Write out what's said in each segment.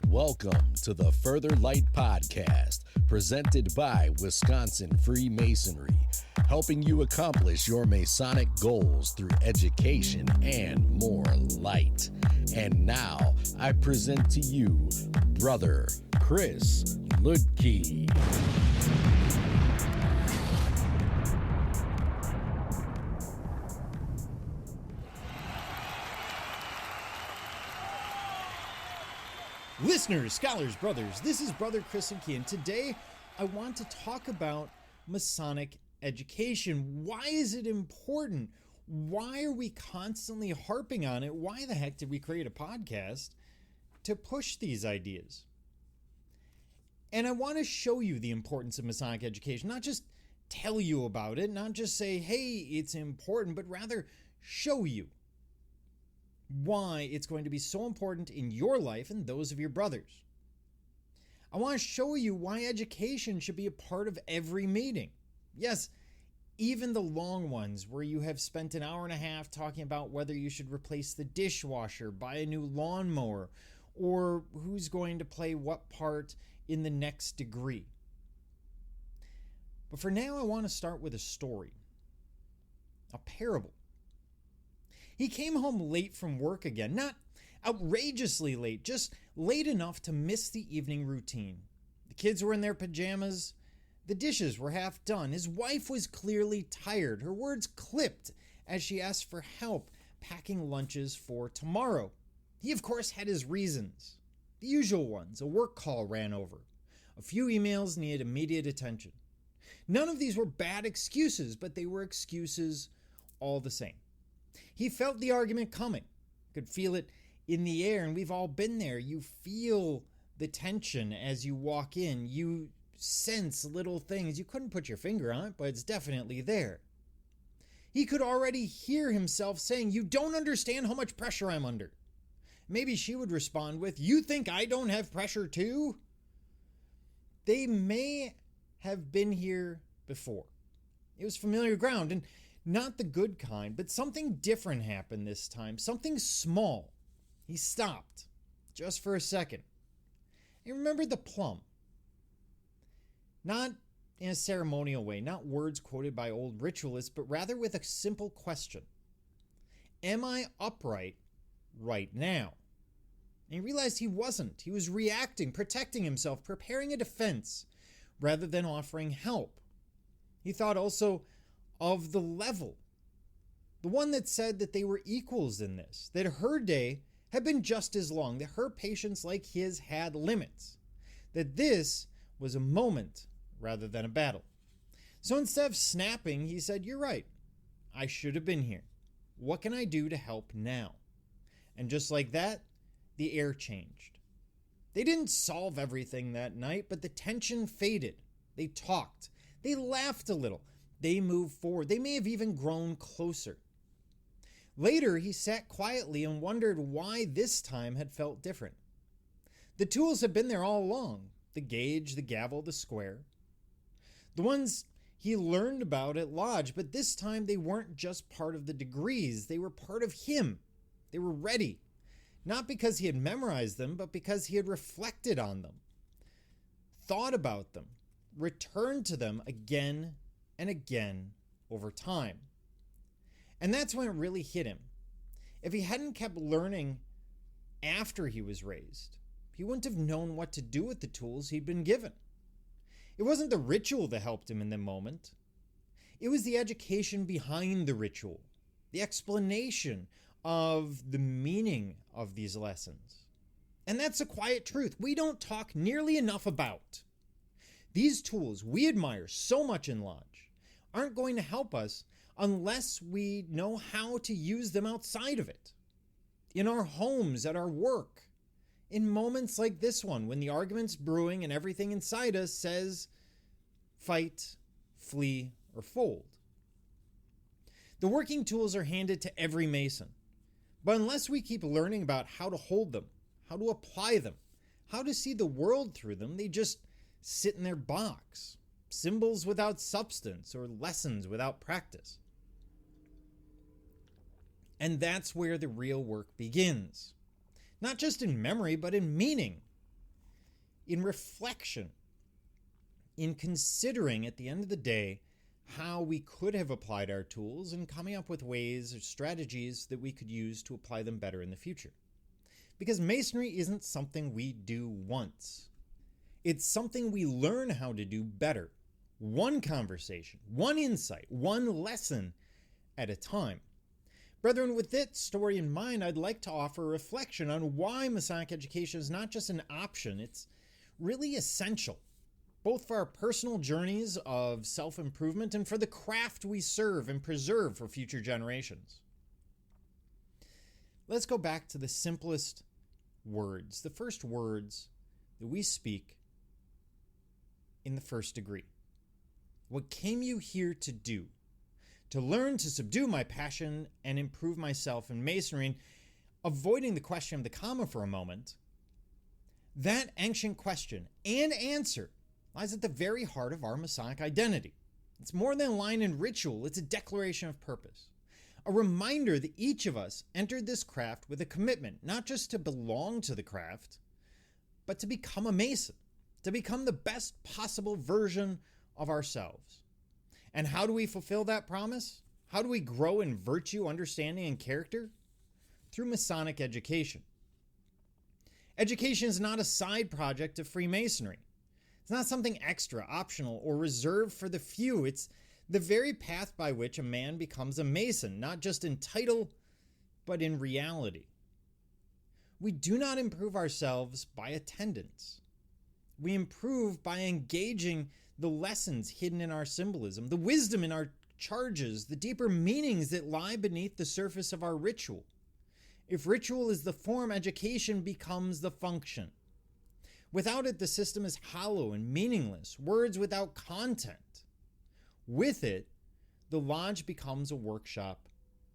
Welcome to the Further Light Podcast, presented by Wisconsin Freemasonry, helping you accomplish your Masonic goals through education and more light. And now, I present to you, Brother Chris Ludke. Listeners, scholars, brothers, this is Brother Chris Ludke, and today I want to talk about Masonic education. Why is it important? Why are we constantly harping on it? Why the heck did we create a podcast to push these ideas? And I want to show you the importance of Masonic education, not just tell you about it, not just say, hey, it's important, but rather show you why it's going to be so important in your life and those of your brothers. I want to show you why education should be a part of every meeting. Yes, even the long ones where you have spent an hour and a half talking about whether you should replace the dishwasher, buy a new lawnmower, or who's going to play what part in the next degree. But for now, I want to start with a story, a parable. He came home late from work again, not outrageously late, just late enough to miss the evening routine. The kids were in their pajamas. The dishes were half done. His wife was clearly tired. Her words clipped as she asked for help packing lunches for tomorrow. He, of course, had his reasons. The usual ones. A work call ran over. A few emails needed immediate attention. None of these were bad excuses, but they were excuses all the same. He felt the argument coming, could feel it in the air, and we've all been there. You feel the tension as you walk in. You sense little things. You couldn't put your finger on it, but it's definitely there. He could already hear himself saying, "You don't understand how much pressure I'm under." Maybe she would respond with, "You think I don't have pressure too?" They may have been here before. It was familiar ground, and not the good kind, but something different happened this time. Something small. He stopped, just for a second. He remembered the plum. Not in a ceremonial way, not words quoted by old ritualists, but rather with a simple question. Am I upright right now? And he realized he wasn't. He was reacting, protecting himself, preparing a defense, rather than offering help. He thought also of the level, the one that said that they were equals in this, that her day had been just as long, that her patience like his had limits, that this was a moment rather than a battle. So instead of snapping, he said, "You're right. I should have been here. What can I do to help now?" And just like that, the air changed. They didn't solve everything that night, but the tension faded. They talked. They laughed a little. They moved forward. They may have even grown closer. Later, he sat quietly and wondered why this time had felt different. The tools had been there all along. The gauge, the gavel, the square. The ones he learned about at Lodge, but this time they weren't just part of the degrees. They were part of him. They were ready. Not because he had memorized them, but because he had reflected on them, thought about them, returned to them again and again over time. And that's when it really hit him. If he hadn't kept learning after he was raised, he wouldn't have known what to do with the tools he'd been given. It wasn't the ritual that helped him in the moment. It was the education behind the ritual, the explanation of the meaning of these lessons. And that's a quiet truth we don't talk nearly enough about. These tools we admire so much in Lodge aren't going to help us unless we know how to use them outside of it. In our homes, at our work, in moments like this one, when the argument's brewing and everything inside us says, fight, flee, or fold. The working tools are handed to every Mason, but unless we keep learning about how to hold them, how to apply them, how to see the world through them, they just sit in their box. Symbols without substance or lessons without practice. And that's where the real work begins. Not just in memory, but in meaning. in reflection, in considering at the end of the day how we could have applied our tools and coming up with ways or strategies that we could use to apply them better in the future. Because Masonry isn't something we do once. It's something we learn how to do better. One conversation, one insight, one lesson at a time. Brethren, with that story in mind, I'd like to offer a reflection on why Masonic education is not just an option, it's really essential, both for our personal journeys of self-improvement and for the craft we serve and preserve for future generations. Let's go back to the simplest words, the first words that we speak in the first degree. What came you here to do? To learn to subdue my passion and improve myself in Masonry. And avoiding the question of the comma for a moment, that ancient question and answer lies at the very heart of our Masonic identity. It's more than a line and ritual, it's a declaration of purpose. A reminder that each of us entered this craft with a commitment, not just to belong to the craft, but to become a Mason, to become the best possible version of ourselves. And how do we fulfill that promise? How do we grow in virtue, understanding, and character? Through Masonic education. Education is not a side project of Freemasonry. It's not something extra, optional, or reserved for the few. It's the very path by which a man becomes a Mason, not just in title, but in reality. We do not improve ourselves by attendance. We improve by engaging the lessons hidden in our symbolism, the wisdom in our charges, the deeper meanings that lie beneath the surface of our ritual. If ritual is the form, education becomes the function. Without it, the system is hollow and meaningless, words without content. With it, the lodge becomes a workshop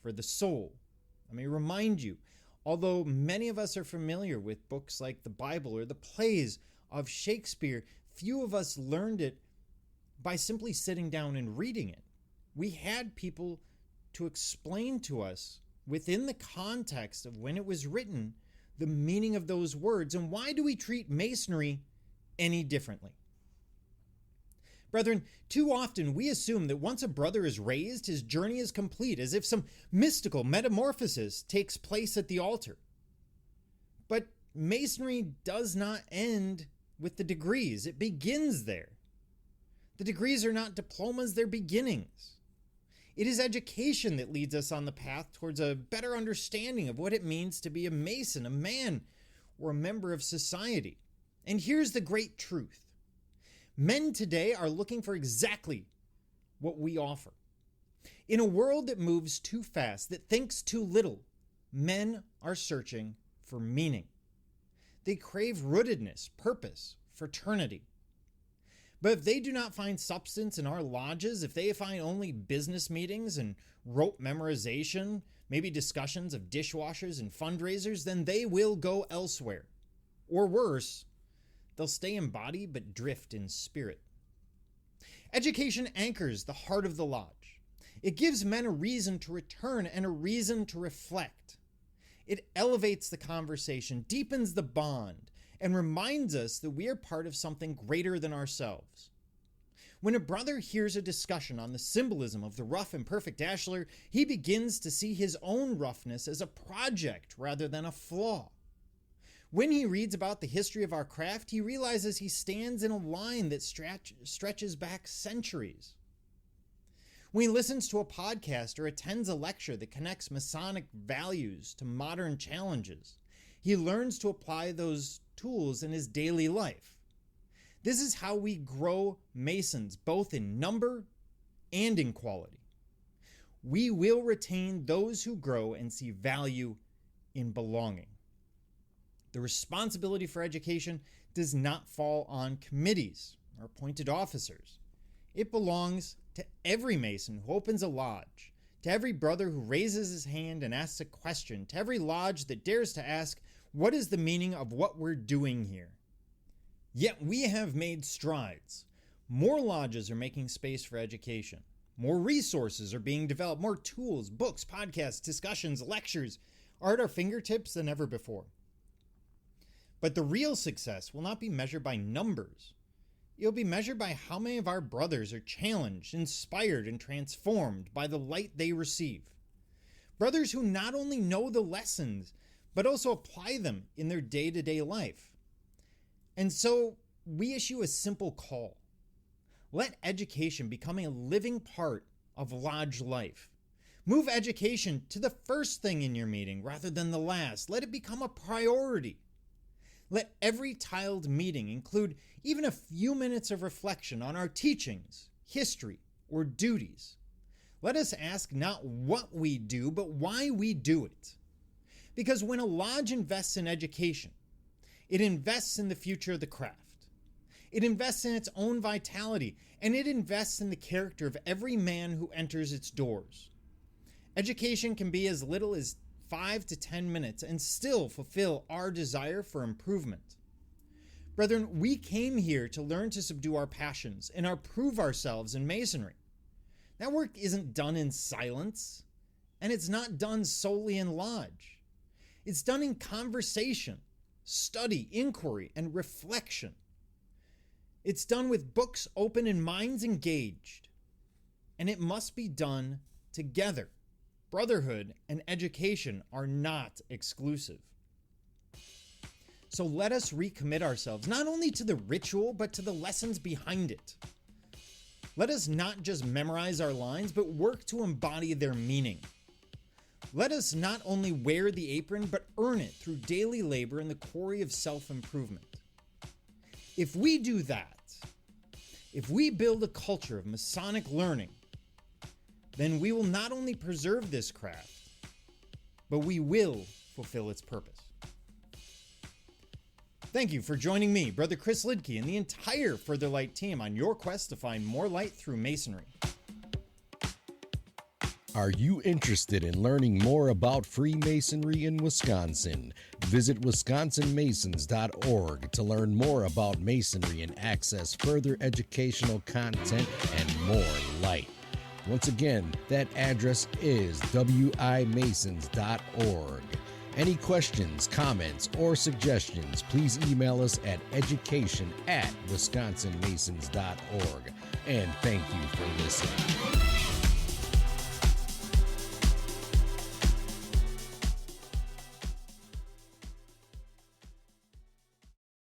for the soul. Let me remind you, although many of us are familiar with books like the Bible or the plays of Shakespeare, few of us learned it by simply sitting down and reading it. We had people to explain to us within the context of when it was written the meaning of those words, and why do we treat Masonry any differently? Brethren, too often we assume that once a brother is raised, his journey is complete, as if some mystical metamorphosis takes place at the altar. But Masonry does not end with the degrees. It begins there. The degrees are not diplomas, they're beginnings. It is education that leads us on the path towards a better understanding of what it means to be a Mason, a man, or a member of society. And here's the great truth. Men today are looking for exactly what we offer. In a world that moves too fast, that thinks too little, men are searching for meaning. They crave rootedness, purpose, fraternity. But if they do not find substance in our lodges, if they find only business meetings and rote memorization, maybe discussions of dishwashers and fundraisers, then they will go elsewhere. Or worse, they'll stay in body but drift in spirit. Education anchors the heart of the lodge. It gives men a reason to return and a reason to reflect. It elevates the conversation, deepens the bond, and reminds us that we are part of something greater than ourselves. When a brother hears a discussion on the symbolism of the rough and perfect ashlar, he begins to see his own roughness as a project rather than a flaw. When he reads about the history of our craft, he realizes he stands in a line that stretches back centuries. When he listens to a podcast or attends a lecture that connects Masonic values to modern challenges, he learns to apply those tools in his daily life. This is how we grow Masons, both in number and in quality. We will retain those who grow and see value in belonging. The responsibility for education does not fall on committees or appointed officers. It belongs to every Mason who opens a lodge, to every brother who raises his hand and asks a question, to every lodge that dares to ask, what is the meaning of what we're doing here? Yet we have made strides. More lodges are making space for education. More resources are being developed. More tools, books, podcasts, discussions, lectures are at our fingertips than ever before. But the real success will not be measured by numbers. It'll be measured by how many of our brothers are challenged, inspired, and transformed by the light they receive. Brothers who not only know the lessons, but also apply them in their day-to-day life. And so we issue a simple call. Let education become a living part of lodge life. Move education to the first thing in your meeting rather than the last. Let it become a priority. Let every tiled meeting include even a few minutes of reflection on our teachings, history, or duties. Let us ask not what we do, but why we do it. Because when a lodge invests in education, it invests in the future of the craft. It invests in its own vitality, and it invests in the character of every man who enters its doors. Education can be as little as 5 to 10 minutes and still fulfill our desire for improvement. Brethren, we came here to learn to subdue our passions and prove ourselves in Masonry. That work isn't done in silence, and it's not done solely in lodge. It's done in conversation, study, inquiry, and reflection. It's done with books open and minds engaged, and it must be done together. Brotherhood and education are not exclusive. So let us recommit ourselves not only to the ritual, but to the lessons behind it. Let us not just memorize our lines, but work to embody their meaning. Let us not only wear the apron, but earn it through daily labor in the quarry of self-improvement. If we do that, if we build a culture of Masonic learning, then we will not only preserve this craft, but we will fulfill its purpose. Thank you for joining me, Brother Chris Lidke, and the entire Further Light team on your quest to find more light through Masonry. Are you interested in learning more about Freemasonry in Wisconsin? Visit wisconsinmasons.org to learn more about Masonry and access further educational content and more light. Once again, that address is wimasons.org. Any questions, comments, or suggestions, please email us at education@wisconsinmasons.org. And thank you for listening.